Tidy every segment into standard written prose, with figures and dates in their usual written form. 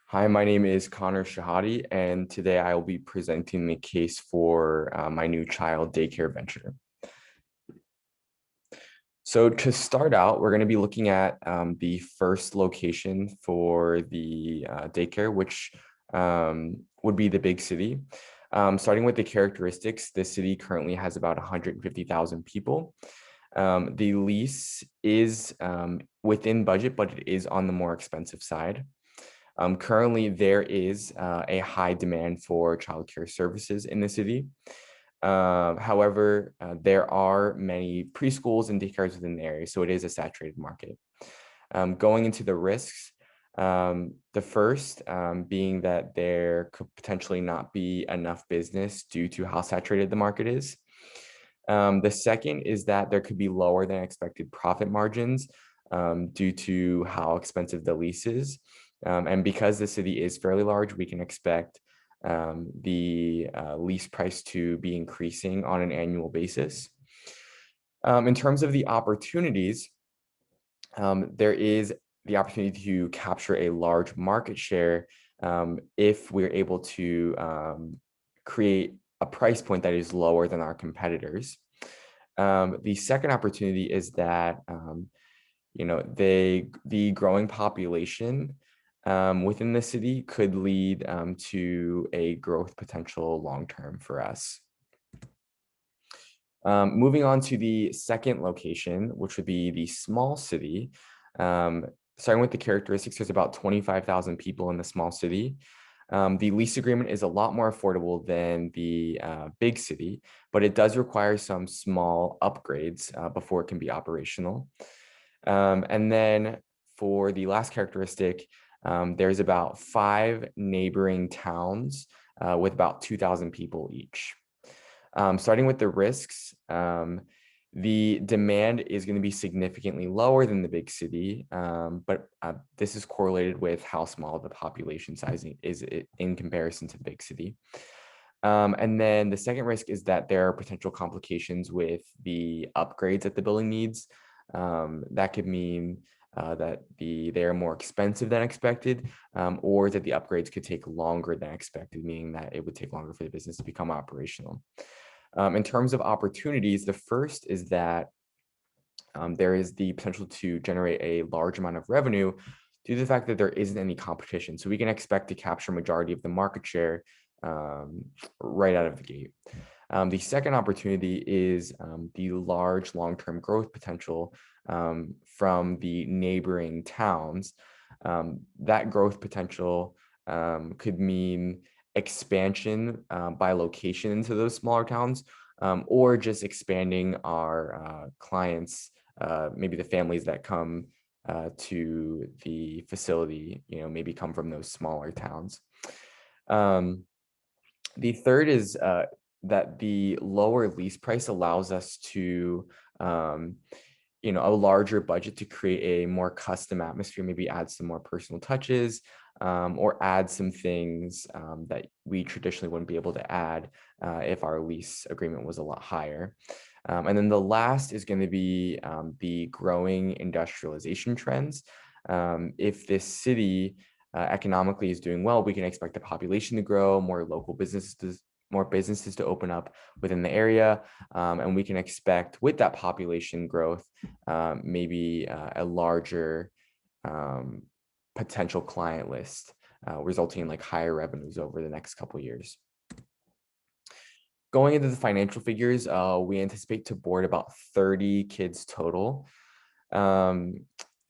Hi, my name is Connor Shahadi, and today I will be presenting the case for my new child daycare venture. So to start out, we're going to be looking at the first location for the daycare, which would be the big city. Starting with the characteristics, the city currently has about 150,000 people. The lease is within budget, but it is on the more expensive side. Currently, there is a high demand for childcare services in the city. However, there are many preschools and daycares within the area, so it is a saturated market. Going into the risks, the first being that there could potentially not be enough business due to how saturated the market is. The second is that there could be lower than expected profit margins due to how expensive the lease is. And because the city is fairly large, we can expect the lease price to be increasing on an annual basis. In terms of the opportunities, there is the opportunity to capture a large market share if we're able to create a price point that is lower than our competitors. The second opportunity is that the growing population within the city could lead to a growth potential long term for us. Moving on to the second location, which would be the small city. Starting with the characteristics, there's about 25,000 people in the small city. The lease agreement is a lot more affordable than the big city, but it does require some small upgrades before it can be operational. And then for the last characteristic, there's about 5 neighboring towns with about 2,000 people each. Starting with the risks, the demand is going to be significantly lower than the big city, but this is correlated with how small the population size is in comparison to the big city. And then the second risk is that there are potential complications with the upgrades that the building needs. That could mean that they are more expensive than expected, or that the upgrades could take longer than expected, meaning that it would take longer for the business to become operational. In terms of opportunities, the first is that there is the potential to generate a large amount of revenue due to the fact that there isn't any competition. So we can expect to capture majority of the market share right out of the gate. The second opportunity is the large long-term growth potential from the neighboring towns. That growth potential could mean expansion by location into those smaller towns, or just expanding our clients, maybe the families that come to the facility, maybe come from those smaller towns. The third is that the lower lease price allows us to a larger budget to create a more custom atmosphere, maybe add some more personal touches, or add some things that we traditionally wouldn't be able to add if our lease agreement was a lot higher. And then the last is going to be the growing industrialization trends. If this city economically is doing well, we can expect the population to grow, more local businesses to open up within the area, and we can expect with that population growth, maybe a larger potential client list, resulting in like higher revenues over the next couple of years. Going into the financial figures, we anticipate to board about 30 kids total. And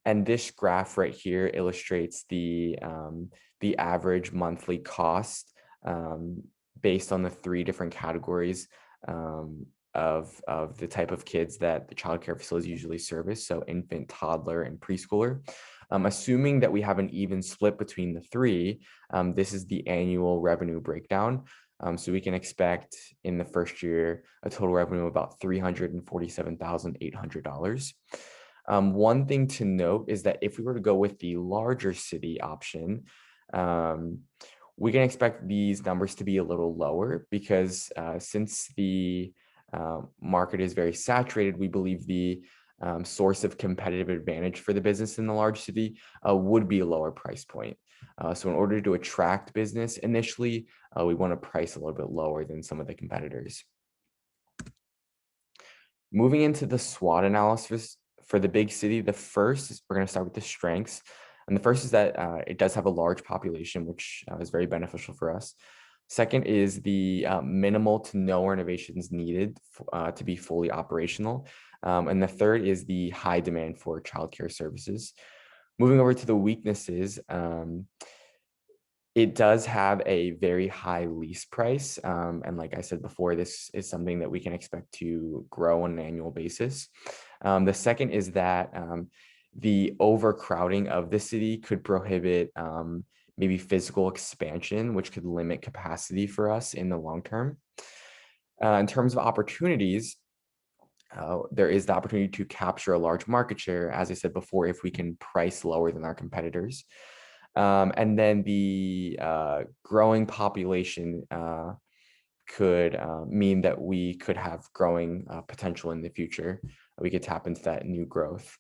this graph right here illustrates the average monthly cost based on the 3 different categories of the type of kids that the childcare facilities usually service, so infant, toddler, and preschooler. Assuming that we have an even split between the 3, this is the annual revenue breakdown. So we can expect in the first year a total revenue of about $347,800. One thing to note is that if we were to go with the larger city option, we can expect these numbers to be a little lower because since the market is very saturated, we believe the source of competitive advantage for the business in the large city would be a lower price point. So in order to attract business initially, we want to price a little bit lower than some of the competitors. Moving into the SWOT analysis for the big city, the first is we're going to start with the strengths. And the first is that it does have a large population, which is very beneficial for us. Second is the minimal to no renovations needed to be fully operational. And the third is the high demand for childcare services. Moving over to the weaknesses, it does have a very high lease price. And like I said before, this is something that we can expect to grow on an annual basis. The second is that the overcrowding of the city could prohibit maybe physical expansion, which could limit capacity for us in the long term. In terms of opportunities, there is the opportunity to capture a large market share, as I said before, if we can price lower than our competitors. And then the growing population could mean that we could have growing potential in the future. We could tap into that new growth.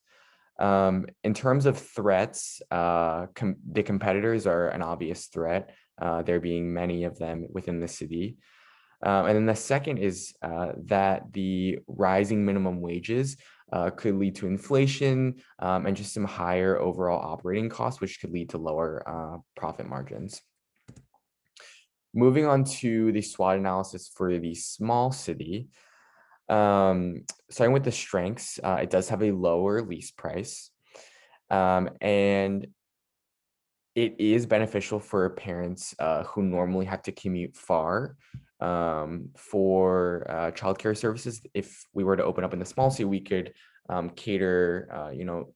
In terms of threats, the competitors are an obvious threat, there being many of them within the city. And then the second is that the rising minimum wages could lead to inflation and just some higher overall operating costs, which could lead to lower profit margins. Moving on to the SWOT analysis for the small city. Starting with the strengths, it does have a lower lease price. And it is beneficial for parents who normally have to commute far for childcare services. If we were to open up in the small city, we could cater,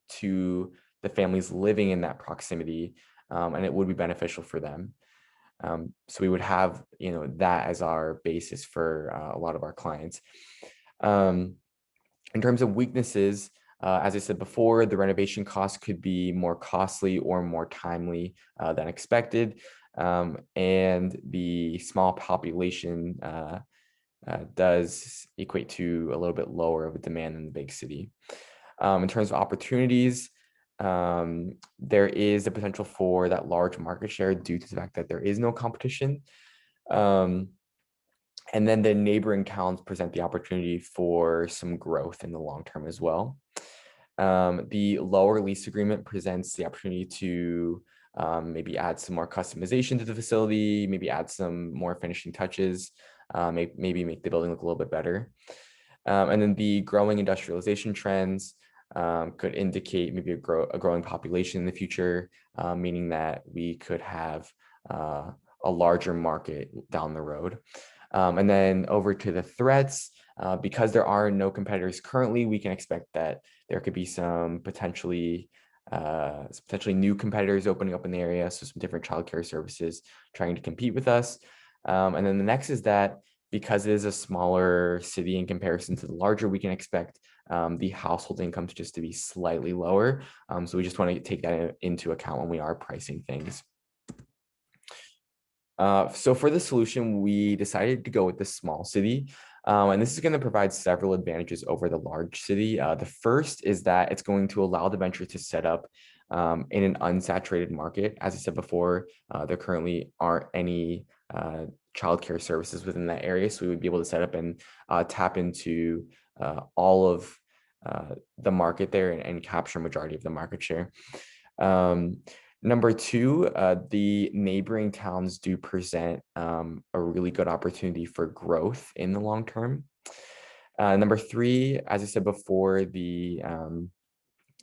to the families living in that proximity, and it would be beneficial for them. So we would have, that as our basis for a lot of our clients. In terms of weaknesses, as I said before, the renovation costs could be more costly or more timely than expected. And the small population does equate to a little bit lower of a demand in the big city. In terms of opportunities, there is a potential for that large market share due to the fact that there is no competition. And then the neighboring towns present the opportunity for some growth in the long term as well. The lower lease agreement presents the opportunity to maybe add some more customization to the facility, maybe add some more finishing touches, maybe make the building look a little bit better. And then the growing industrialization trends could indicate maybe a growing population in the future, meaning that we could have a larger market down the road. And then over to the threats, because there are no competitors currently, we can expect that there could be some potentially new competitors opening up in the area, so some different childcare services trying to compete with us. And then the next is that because it is a smaller city in comparison to the larger, we can expect the household incomes just to be slightly lower. So we just want to take that into account when we are pricing things. So for the solution, we decided to go with the small city. And this is going to provide several advantages over the large city. The first is that it's going to allow the venture to set up in an unsaturated market. As I said before, there currently aren't any childcare services within that area. So we would be able to set up and tap into all of the market there and capture a majority of the market share. Number two, the neighboring towns do present a really good opportunity for growth in the long term. Number three, as I said before,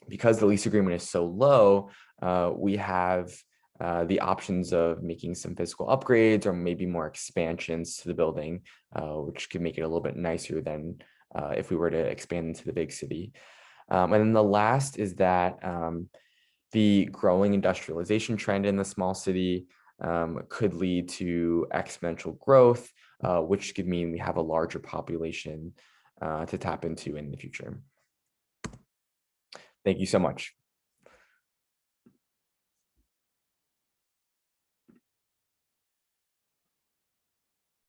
because the lease agreement is so low, we have the options of making some physical upgrades or maybe more expansions to the building, which could make it a little bit nicer than if we were to expand into the big city. And then the last is that the growing industrialization trend in the small city could lead to exponential growth, which could mean we have a larger population to tap into in the future. Thank you so much.